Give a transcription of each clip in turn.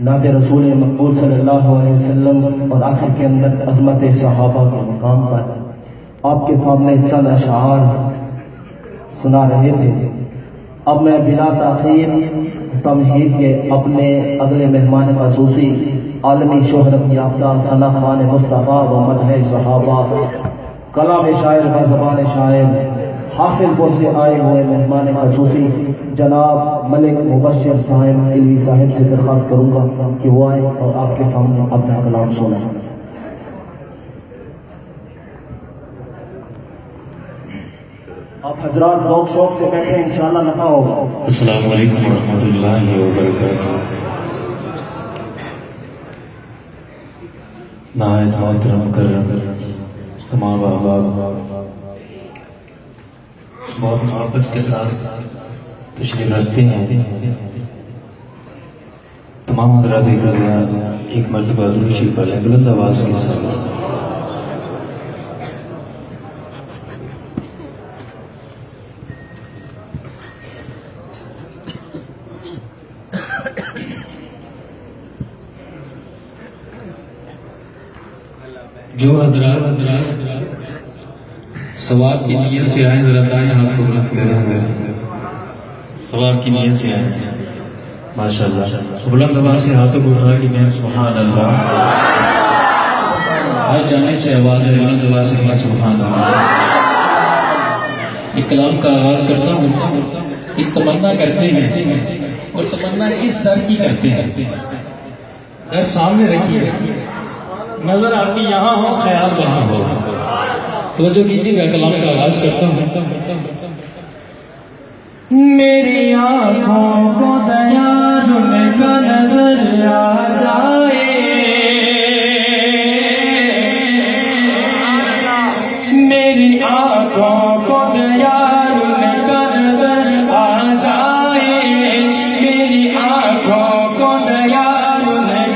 نعت رسول مقبول صلی اللہ علیہ وسلم اور آخر کے اندر عظمت صحابہ کے مقام پر آپ کے سامنے چند اشعار سنا رہے تھے۔ اب میں بلا تاخیر تمہید کے اپنے اگلے مہمان خصوصی عالمی شہرت یافتہ ثنا خوان مصطفیٰ و مدح صحابہ کلام شاعر و زبان شاعر حاصل پور سے آئے ہوئے مہمان خصوصی جناب ملک مبشر صاحب علوی صاحب سے درخواست کروں گا کہ وہ آئے اور آپ کے سامنے اپنا کلام سنائیں۔ آپ حضرات ذوق شوق سے بیٹھے انشاءاللہ نفع ہوگا۔ السلام علیکم ورحمۃ اللہ وبرکاتہ۔ نہایت محترم مکرم تمام احباب بہت محبت کے ساتھ تشریف رکھتے ہیں، تمام حضرات ایک مرتبہ درود شریف پڑھیں بلند آواز کے ساتھ۔ جو حضرات ثواب کی نیت سے آئیں ذرا دائیں ہاتھ کو بلند کریں، ثواب کی نیت سے آئیں ماشاءاللہ، بلند آواز سے ہاتھوں کو اٹھا کے میں سبحان اللہ، آج جانے سے آواز ہے بلند آواز سے میں سبحان اللہ۔ ایک کلام کا آغاز کرتا ہوں، ایک تمنا کرتے ہیں اور تمنا اس در کی کرتے ہیں، در سامنے رکھیے، نظر آتی یہاں ہو خیال وہاں ہو، توجہ کیجیے گا، کلام کا آغاز کرتا ہوں۔ میری آنکھوں کو دیار کا نظر آ جائے، میری آنکھوں کو دیار کا نظر آ جائے، میری آنکھوں کو دیار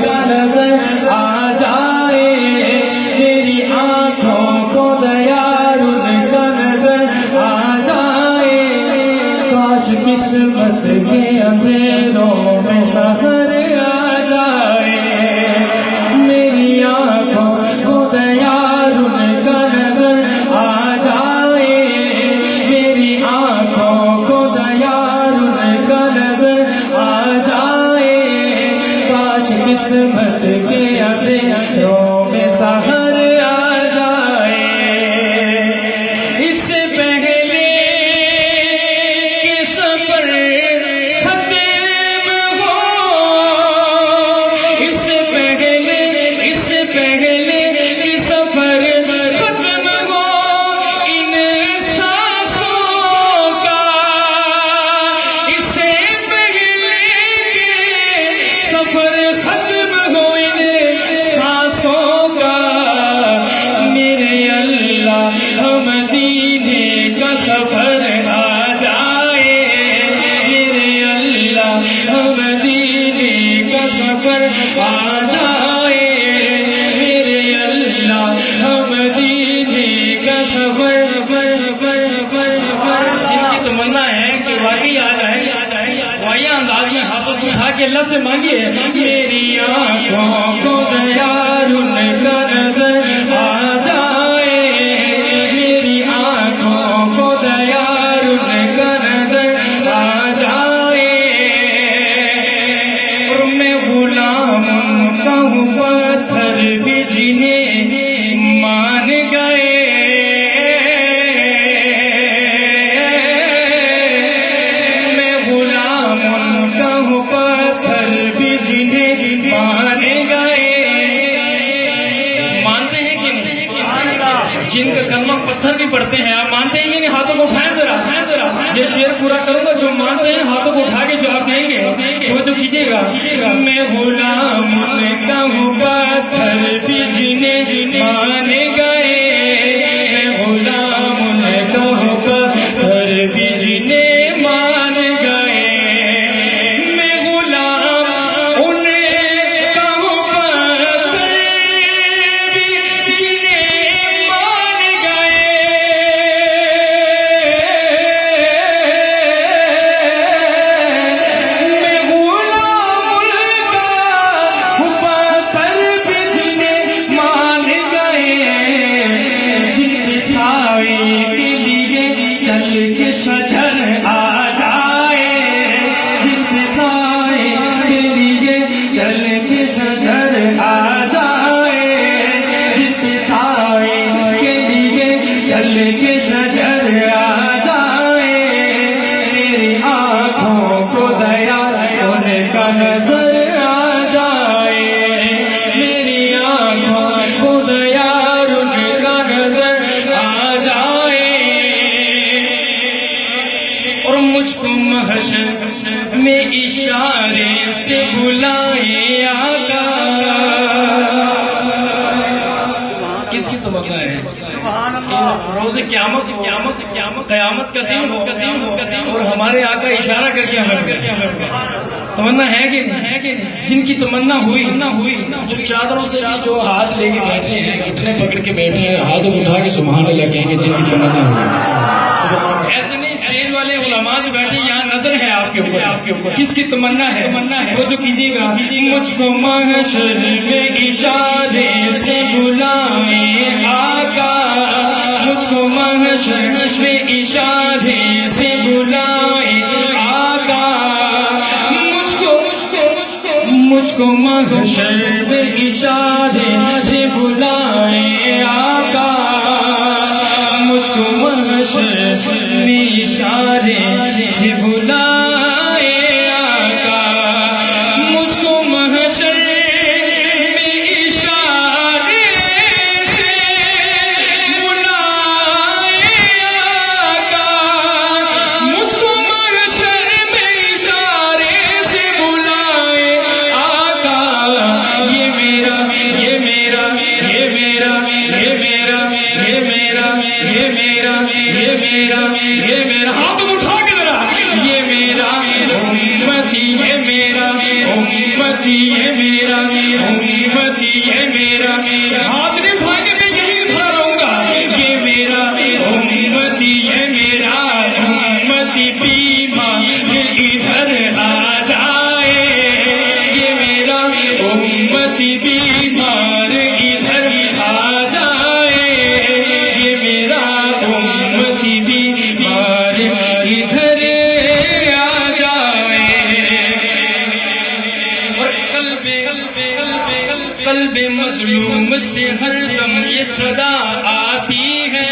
کا نظر آ جائے، میری آنکھوں کو دیار کا نظر آ جائے، کاش قسمت کے اندھیروں میں سحر آ جائے، میری آنکھوں کو دیار کا نظر آ جائے، میری آنکھوں کو دیار کا نظر آ جائے، کاش قسمت کے اندھیروں میں سحر آ جائے، اس سے پہلے کہ سفر ختم ہو، اس سے پہلے کہ سفر ختم ہو، ان سانسوں کا، اس سے پہلے کہ سفر ختم ہو ان سانسوں کا، میرے اللہ مدینے کا سفر آ جائے، میرے اللہ مدینے کا سفر آ جائے، میرے اللہ مدینے کا سفر، جن کی تمنا ہے کہ واقعی آ جائے، وائیاں انداز میں ہاتھوں کو اٹھا کے اللہ سے مانگیے، میری آنکھوں کو دیار کا نظر آ جائے، میری آنکھوں کو دیار کا نظر آ جائے، اور میں غلام کا ہوں پتھر بھی جنہیں مان گئے، میں غلام کا ہوں پتھر بھی جنہیں مان گئے، مانتے ہیں کہ نہیں؟ جن کا کلمہ پتھر بھی پڑھتے ہیں، آپ مانتے ہیں کہ نہیں؟ ہاتھوں کو اٹھائیں ذرا، یہ شعر پورا کروں گا، جو مانتے ہیں ہاتھوں کو اٹھا کے جو آپ کہیں گے توجہ کیجیے گا، میں غلام کا ہوں پتھر بھی جنہیں مان گئے، میں غلام کا ہوں پتھر بھی جنہیں مان گئے، میں غلام ان کا ہوں پتھر بھی جنہیں مان گئے، میں غلام اشارے سے بلائے آقا. کس کی تمنا ہے؟ روز قیامت قیامت کا دن ہو اور ہمارے آقا اشارہ کر کے ہمیں تمنا ہے کہ جن کی تمنا ہوئی جو چادروں سے بھی جو ہاتھ لے کے بیٹھے ہیں, اتنے پکڑ کے بیٹھے ہیں, ہاتھوں اٹھا کے سبحان اللہ کہیں گے جن کی تمنا ہوئی. ایسے نہیں, اسٹیج والے علماء جو بیٹھے یہاں نظر ہے آپ کے اوپر کس کی تمنا ہے وہ جو کیجیے گا. مجھ کو محشر میں اشارے سے بلائے آقا, مجھ کو محشر میں اشارے سے بلائے آقا, مجھ کو محشر میں اشارے سے بلائے آقا, مجھ کو محشر میں اشارے سے بلائے آقا, مجھ کو محشر میں اشارے سے بلائے آقا, مجھ کو محشر میں اشارے سے بلائے آقا. یہ میرا یہ میرا یہ میرا یہ میرا یہ میرا یہ میرا یہ میرا یہ میرا ہاتھ اٹھا کے ذرا, یہ میرا امتی یہ میرا امتی یہ میرا امتی یہ میرا, ہاتھ نہیں اٹھا کے میں یہی کھڑا رہوں گا. یہ میرا امتی یہ میرا امتی بیمار ادھر آ جائے, یہ میرا امتی بیمار ادھر آ جائے, یہ میرا امتی بیمار ادھر آ جائے. اور قلب مظلوم سے ہر دم یہ صدا آتی ہے.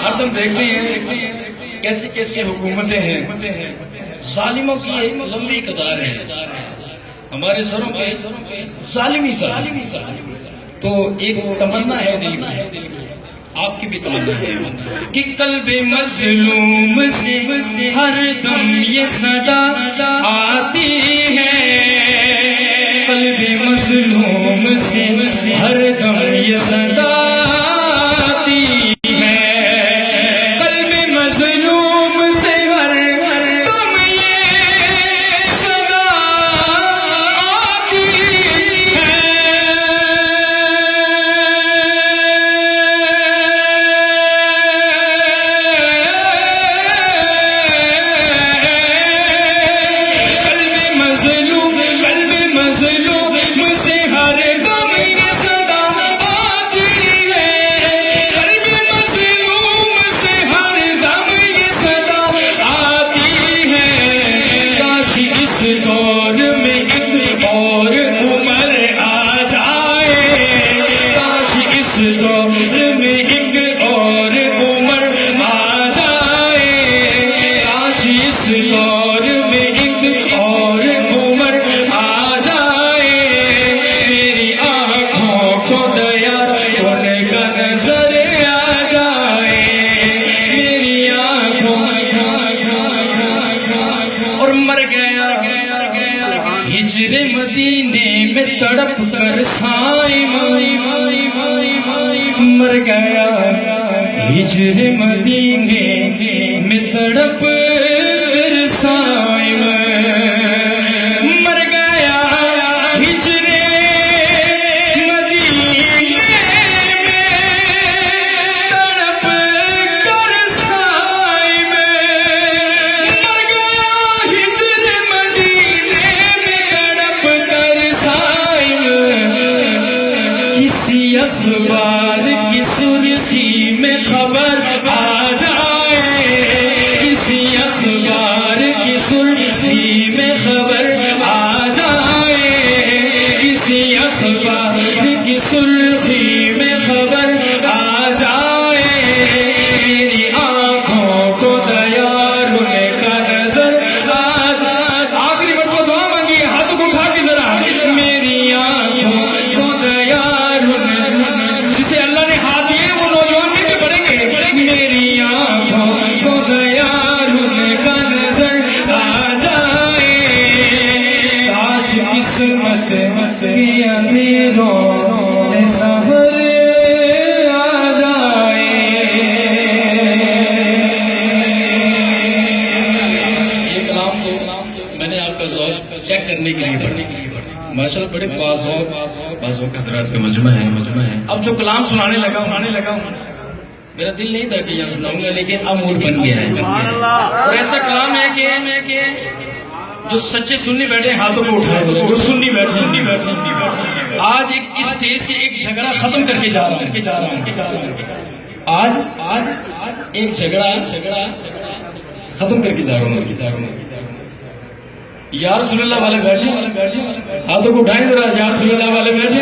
ہر دم دیکھتے ہیں کیسی کیسی حکومتیں ہیں, ظالموں کی ایک لمبی قطار ہے ہمارے سروں پہ, ظالمی تو ایک تمنا ہے دل کی, آپ کی بھی تمنا ہے کہ قلب مظلوم سے ہر دم یہ صدا آتی ہے, قلب مظلوم سے ہر دم یہ صدا آتی ہے, قلب مظلوم سے ہر دم یہ صدا آتی ہے. ہجر مدینے میں تڑپ کر سائیں مر گیا, ہجر مدینے میں تڑپ کر سائیں مر گیا, ہجر مدینے میں تڑپ کر سائیں مر گیا, ہجر مدینے میں تڑپ کر سائیں. کسی اخبار کی سرخی میں خبر آ جائے, کسی کی اندھیروں میں سحر آ جائے. یہ کلام تو میں نے آپ کا ذوق چیک کرنے کے لیے پڑھا. ماشاءاللہ بڑے باذوق حضرات کا مجمع ہے. اب جو کلام سنانے لگا ہوں میرا دل نہیں تھا کہ یہاں سناؤں گا، لیکن اب موڈ بن گیا ہے. اور ایسا کلام ہے کہ جو سچے سننی بیٹھے ہاتھوں کو اٹھائے، جو سننی بیٹھے. آج اس اسٹیج سے ایک جھگڑا ختم کر کے جا رہا ہوں. آج ایک جھگڑا ختم کر کے جا رہا ہوں. یا رسول اللہ والے بیٹھے، ہاتھوں کو اٹھائیں ذرا. یا رسول اللہ والے بیٹھے،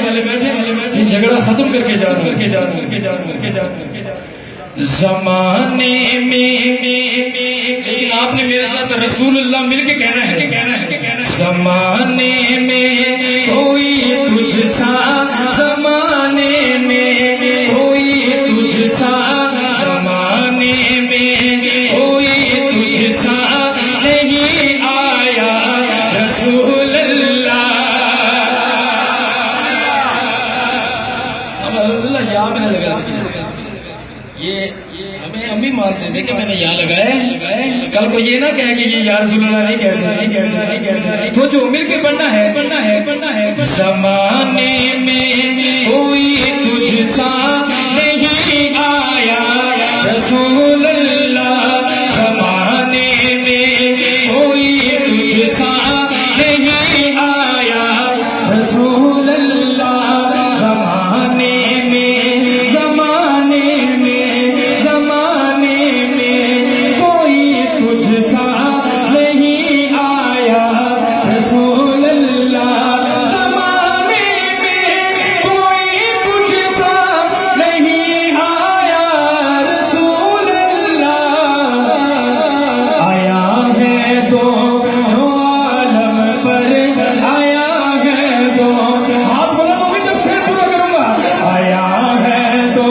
یہ جھگڑا ختم کر کے جا رہا ہوں. زمانے میں، لیکن آپ نے میرے ساتھ رسول اللہ مل کے کہنا ہے. زمانے میں کوئی تجھ سا، زمانے میں کوئی تجھ سا، زمانے میں کوئی تجھ سا نہیں آیا رسول اللہ. اب اللہ یاد نہ لگا، یہ ہم بھی مانتے تھے کہ میں نے یہاں لگائے. کل کو یہ نہ کہے کہ یہ یا رسول اللہ نہیں کہتے. سوچو مل کے پڑھنا ہے. زمانے میں کوئی تجھ سا نہیں آیا رسول اللہ. زمانے میں کوئی تجھ سا نہیں آیا رسول اللہ. زمانے میں کوئی تجھ سا نہیں آیا رسول اللہ. زمانے میں کوئی تجھ سا نہیں آیا رسول اللہ. آیا ہے تو عالم پر، آیا ہے تو، ہاتھ بولا تو بھی جب سے پورا کروں گا. آیا ہے تو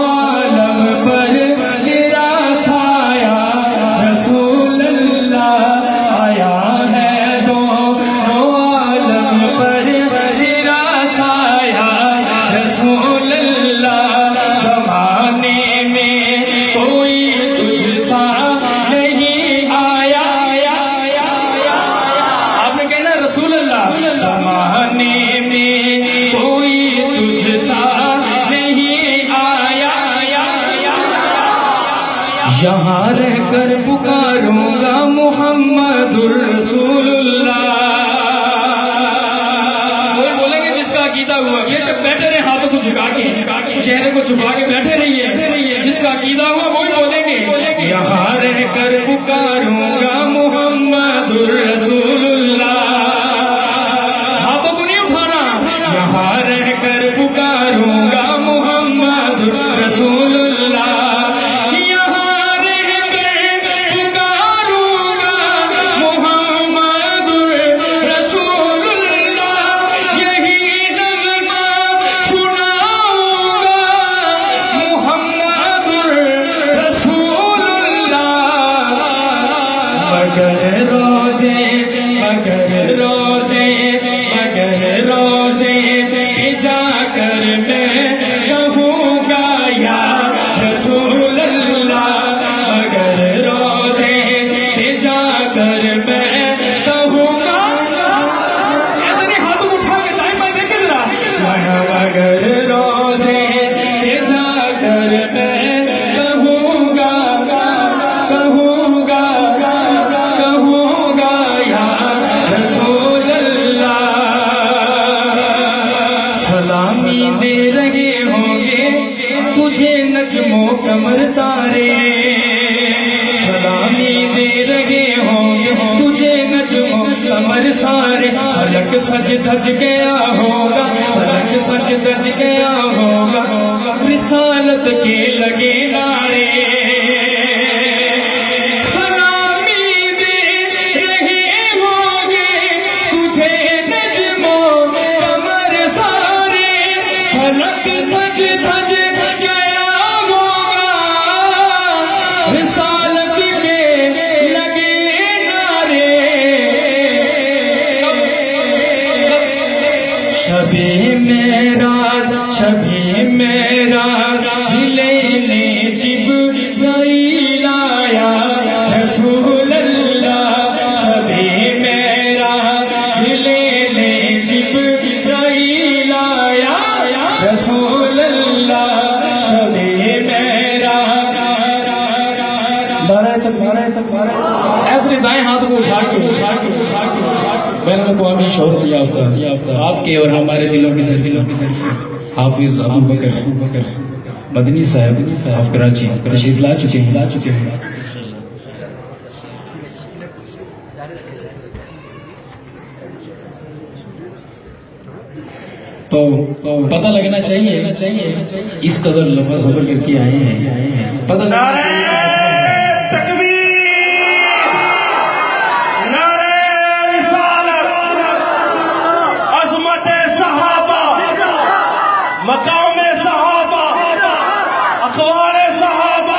عالم پر تیرا سایہ رسول اللہ. آیا ہے تو عالم پر تیرا سایہ رسول اللہ. زمانے میں کوئی تجھ سا نہیں آیا. آپ نے کہنا رسول اللہ. زمانے میں کوئی تجھ سا نہیں آیا. یہاں رہ کر پکاروں گا محمد الرسول اللہ. کوئی بولیں گے جس کا عقیدہ ہوا، یہ سب بیٹھے رہے ہاتھوں کو جھکا کے، چہرے کو چھپا کے بیٹھے رہیے. جس کا عقیدہ ہوا وہی بولیں گے. یہاں رہ کر پکاروں گا محمد الرسول اللہ. ہاتھوں کو نہیں اٹھانا. یہاں رہ کر پکاروں گا محمد الرسول اللہ. یہاں رہ کر پکاروں گا محمد الرسول اللہ. یہی نغمہ سناؤں گا محمد الرسول اللہ. مگر روزے پہ جا کر میں کہوں گا یا رسول اللہ. مگر روزے پہ جا کر میں کہوں گا. ایسے نہیں ہاتھوں کو اٹھا کے ٹائم میں دیکھ رہا. مگر روزے پہ جا کر میں کہوں گا یا رسول اللہ. سلامی دے رہے ہوں گے تجھے نجم و قمر تارے. سلامی دے رہے ہوں گے تجھے نجم و قمر سارے. فلک سج دھج گیا ہوگا، فلک سج دھج گیا ہوگا. رسالت کے لگے نعرے. سلامی دے رہے ہوں گے تجھے نجم و قمر سارے. فلک سج دھج گیا ہوگا، رسالت کے لگے نعرے. شبِ معراج شبِ معراج لینے جبرائیل آیا رسول اللہ شبِ معراج لینے جبرائیل آیا رسول اللہ شبِ معراج ایسے دائیں ہاتھ کو اٹھا کے بین الاقوامی شہرت یافتہ آپ کے اور ہمارے دلوں کی حافظ ابو بکر مدنی صاحب کراچی تشریف لا چکے ہیں تو پتہ لگنا چاہیے اس قدر لمبا سفر کر کے آئے ہیں پتہ لگنا مقام صحابہ اخبار صحابہ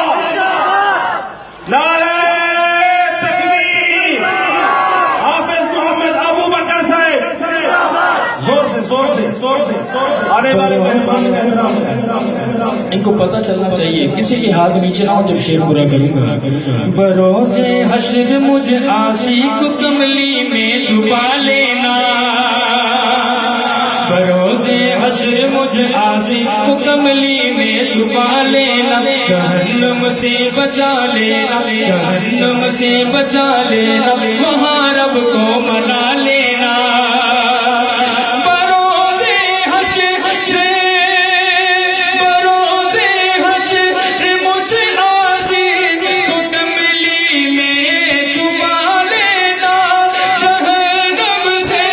نعرہ تکبیر حافظ محمد ابو بکر صاحب زور سے آنے والے ان کو پتہ چلنا چاہیے کسی کے ہاتھ نیچے نہ ہو جب شعر پورا کروں گا بروز حشر مجھے عاشق کملی میں چھپا لینا بروز حشر مجھے عاشق کملی میں چھپا لینا جہنم سے بچا لینا جہنم سے بچا لینا وہاں رب کو منا لینا بروز حشر بروز حشر مجھے عاشق کملی میں چھپا لینا جہنم سے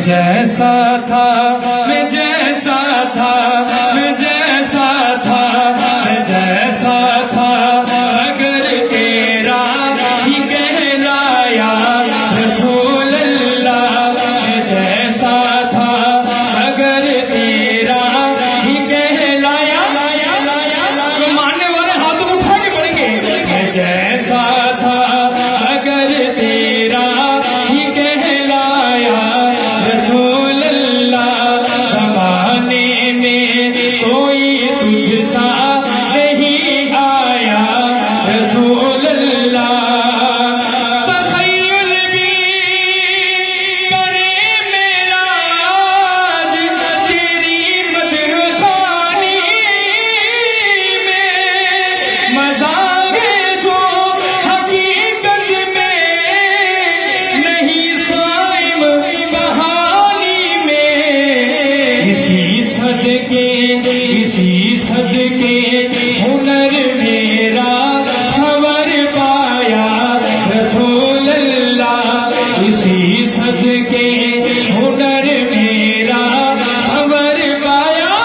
جیسا تھا میں جیسا تھا میں جیسا تھا میں جیسا تھا اگر تیرا ہی کہلایا رسول اللہ میں جیسا تھا اگر تیرا ہی کہلایا تو ماننے والے ہاتھوں کو اٹھا کے پڑھیں گے میں جیسا تھا اگر تیرا ہی کہلایا رسول اللہ زمانے میں کوئی تجھ سا نہیں آیا رسول اللہ تخیل بھی کرے معراج تیری مدرخانی میں مزہ ہے جو حقیقت میں نہیں صائم بہانی میں اسی صدقے ہنر میرا سنور پایا رسول اللہ اسی صدقے ہنر میرا سنور پایا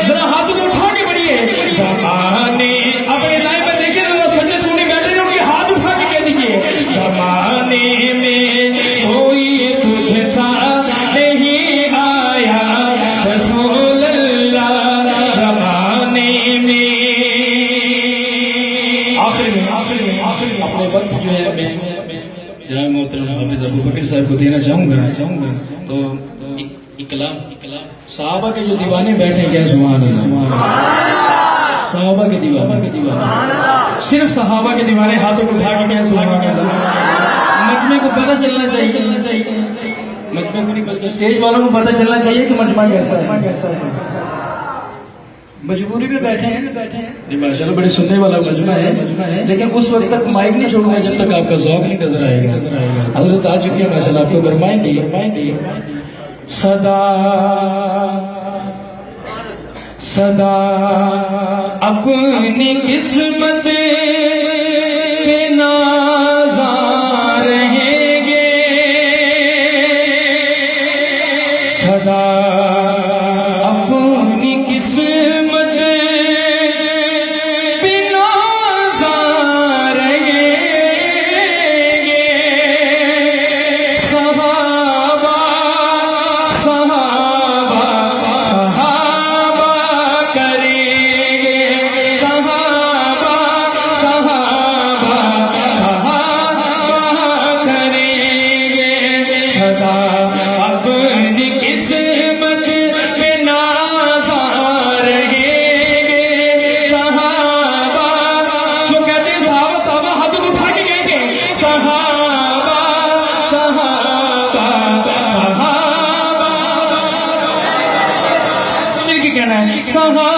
ذرا ہاتھ کو اٹھا کے پڑھیے زمانے اپنے دائیں پہ دیکھیے تو سچے سننے بیٹھے جو کہ ہاتھ اٹھا کے کہہ دیجیے زمانے میں کوئی تجھ سا نہیں آیا رسول اللہ زمانے میں آخر میں اپنے وقت جو ہے میں جناب محترم حافظ ابو بکر صاحب کو دینا چاہوں گا تو اکلام صحابہ کے جو دیوانے بیٹھے ہیں کیا سبحان اللہ صحابہ کے دیوانے صرف صحابہ کے دیوانے ہاتھوں کو اٹھا کے کیا سبحان اللہ مجمع کو پتہ چلنا چاہیے مجمع کو نہیں بلکہ اسٹیج والوں کو پتہ چلنا چاہیے کہ مجمع کیسا ہے مجبوری میں بیٹھے ہیں ماشاءاللہ بڑے سننے والا مجمع ہے لیکن اس وقت تک مائک نہیں چھوڑوں گا جب تک آپ کا ذوق نہیں نظر آئے گا حضرت آ چکی ہے ماشاءاللہ آپ کو گرمائیں گے صدا اپنی قسمت پہ نازاں رہیں گے صدا اپنی قسمت پہ نازاں رہیں گے صحابہ سدا اپنی قسمت پہ نازا رہیں گے صحابہ جو کہتے ہیں صحابہ صحابہ ہاتھوں کو اٹھا کے کہیں گے صحابہ صحابہ صحابہ مل کے کہنا ہے صحابہ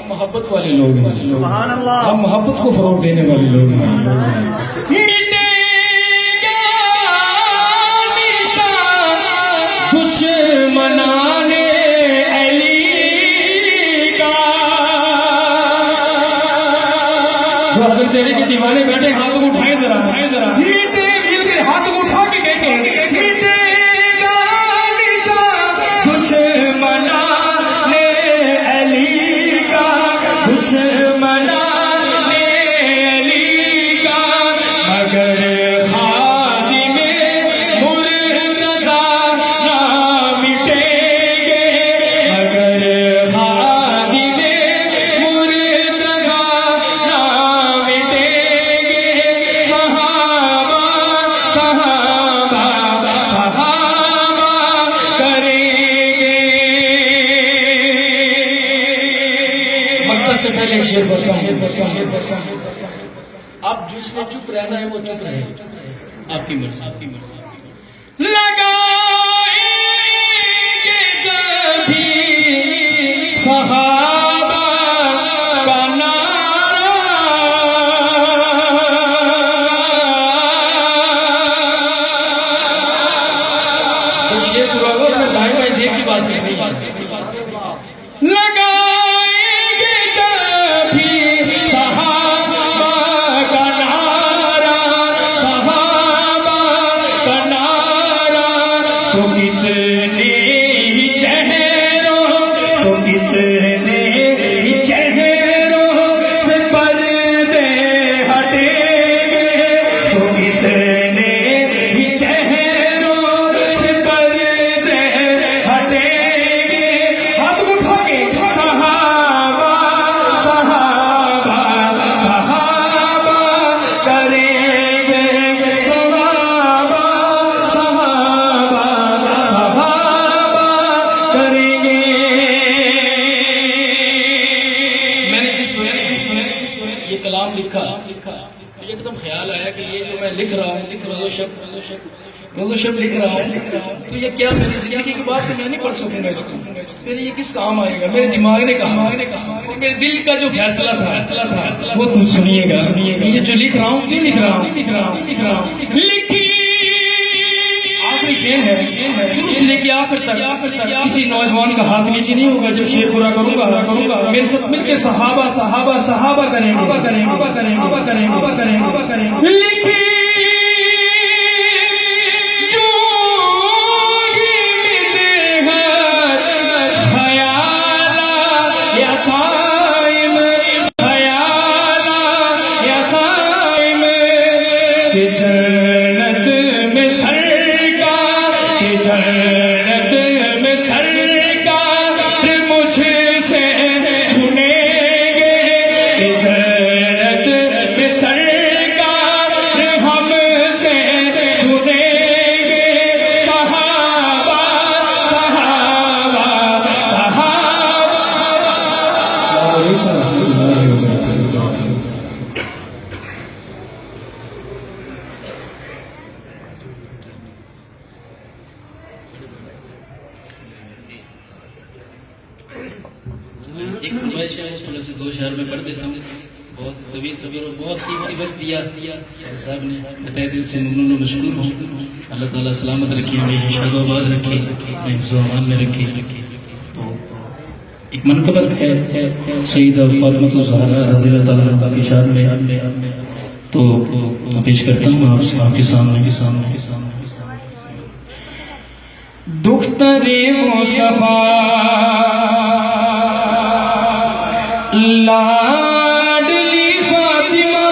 محبت والے لوگ ہیں، ہم محبت کو فروغ دینے والے لوگ ہیں۔ مٹے گا نشان دشمنان علی کا، جو حضرت علی کے دیوانے بیٹھے ہاتھوں کو اٹھائیں ذرا مٹے مل کے ہاتھوں کو اٹھا کے کہتے ہیں مٹے گا نشان دشمنان دشمنان علی کا، مگر خادم مرتضیٰ نہ مٹیں گے، مگر خادم مرتضیٰ نہ مٹیں گے، صحابہ صحابہ صحابہ کریں گے۔ سے پہلے ایک شعر پڑھتا ہوں، اب جس نے چپ رہنا ہے وہ چپ رہے، آپ کی مرضی۔ لگائیں گے جب بھی صحابہ کا نعرہ، تو شعر پورا ہوا میں دائیں بائیں دیکھ کی بات نہیں ایک دم خیال آیا کہ یہ جو میں لکھ رہا ہوں روزو شب لکھ رہا ہوں تو یہ کیا میری زندگی کی بات تو میں نہیں پڑھ سکوں گا اس کو، پھر یہ کس کام آئے گا؟ میرے دماغ نے کہا، میرے دل کا جو فیصلہ تھا وہ تو سنیے گا، یہ جو لکھ رہا ہوں کیوں لکھ رہا ہوں لکھی آخری شعر ہے، اس لیے کہ آخر تک کسی نوجوان کا ہاتھ نیچے نہیں ہوگا جب شعر پورا کروں گا میرے ساتھ مل کے صحابہ صحابہ صحابہ کریں گے لکھی ایک فرمائش ہے تھوڑے سے دو شعر میں پڑھ دیتا ہوں، بہت طویل صبر اور بہت قیمتی وقت دیا صاحب نے بتائے دل سے ممنون و مشکور ہوں اللہ تعالیٰ سلامت رکھے ہمیشہ شاد و آباد رکھے حفظ و امان میں رکھے تو ایک منقبت ہے سیدہ فاطمہ الزہرا رضی اللہ تعالیٰ عنہا کی شان میں تو پیش کرتا ہوں آپ کے سامنے دختر مصطفیٰ لاڈلی فاطمہ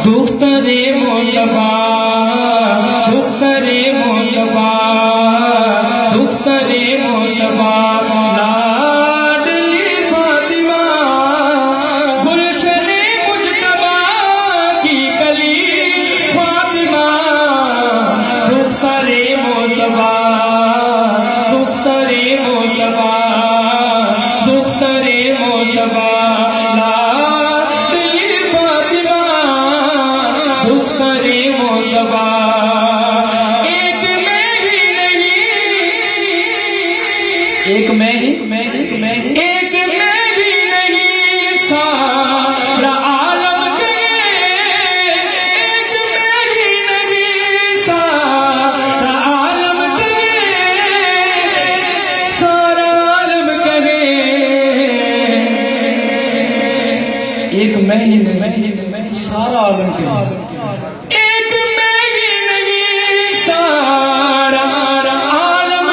دختر مصطفیٰ دختر مصطفیٰ دختر مصطفیٰ لاڈلی فاطمہ گلشن مجتبیٰ کی کلی فاطمہ دختر مصطفیٰ دختر مصطفیٰ دختر مصطفیٰ لاڈلی فاطمہ دختر مصطفیٰ ایک میں ہی نہیں سارا عالم کہے ایک میں ہی نہیں سارا عالم کہے سارا عالم کہے ایک میں ہی نہیں سارا عالم کہے ایک میں ہی نہیں سارا عالم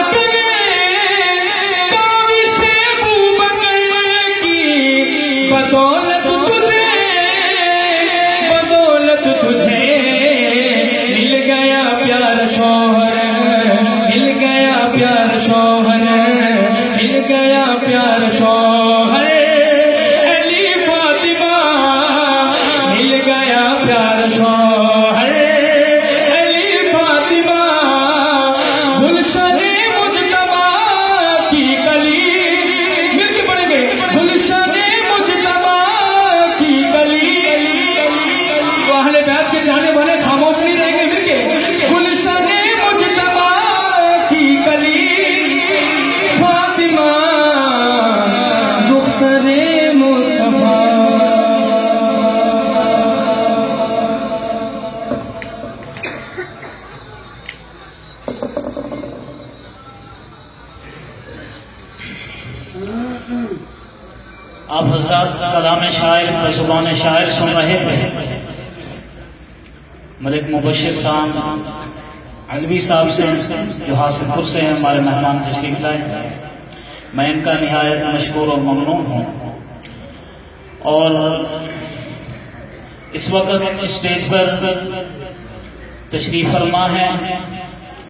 بدولت تجھے مل گیا پیار شوہر مل گیا پیار شوہر مل گیا پیار شوہر علی فاطمہ مل گیا پیار شوہر علی فاطمہ گلشن مجتبیٰ کی کلی مل کے پڑھیں گے گلشن اہل بیت کے چاہنے والے خاموش نہیں رہیں گے مل کے گلشن مجتبیٰ کی کلی فاطمہ دختر مصطفیٰ آپ حضرات کلام شاعر زبان شاعر سن رہے تھے ملک مبشر صاحب علوی صاحب سے جو حاصل پور سے ہیں ہمارے مہمان تشریف لائے میں ان کا نہایت مشکور اور ممنون ہوں اور اس وقت اسٹیج پر تشریف فرما ہے